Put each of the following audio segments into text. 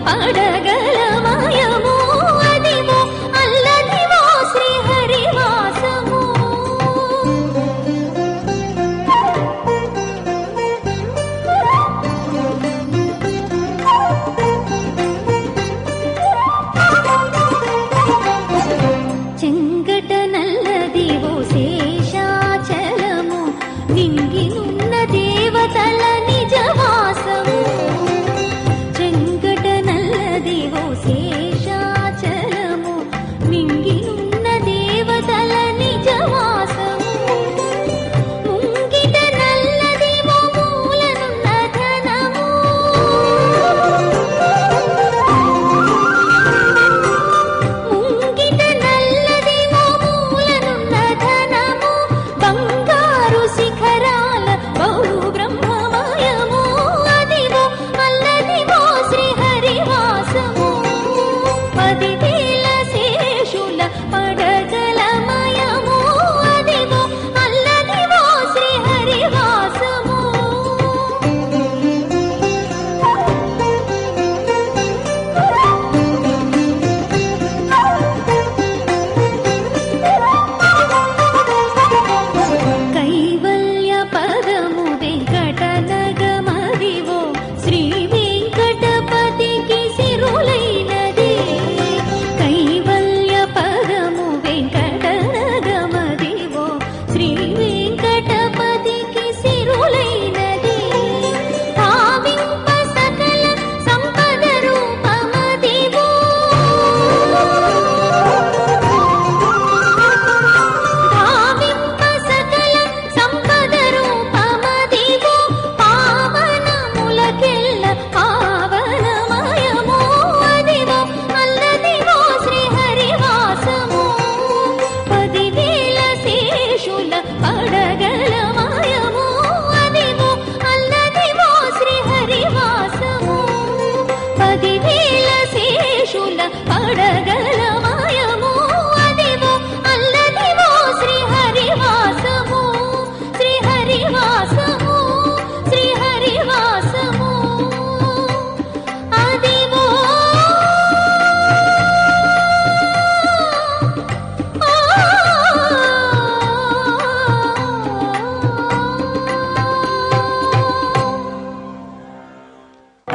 పడగలమయము అదివో అల్లదివో శ్రీహరివాసము. చెంగట నల్లదివో శేషాచలము నింగినున్న దేవతల నిజవాసము. చెంగట నల్లదివో శేషాచలము నింగినున్న దేవతల నిజవాసము. ముంగిట నల్లదివో మూలనున్న ధనము. ముంగిట నల్లదివో మూలనున్న ధనము. బంగారు శిఖరాల బహు బ్రహ్మమయము అదివో అల్లదివో శ్రీహరివాసము. 10,000 శేషుల పడగలమయము అదివో అల్లదివో శ్రీహరివాసము. కైవల్య పదము వెంకటనగమదివో శ్రీ వెంకటపతికి సిరులైనది. కైవల్య పదము వెంకటనగమదివో శ్రీ వెంకటపతికి సిరులైనది. భావింప సకల సంపద రూపమదివో. భావింప సకల సంపద రూపమదివో. పావనములకెల్ల పావనమయము అదివో అల్లదివో శ్రీహరివాసము. 10,000 శేషుల పడగలమయము అదివో అల్లదివో శ్రీహరివాసము. 10,000 శేషుల పడగలమయము అదివో అల్లదివో శ్రీహరివాసము. శ్రీహరివాసము శ్రీహరివాసము అదివో.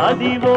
అదివో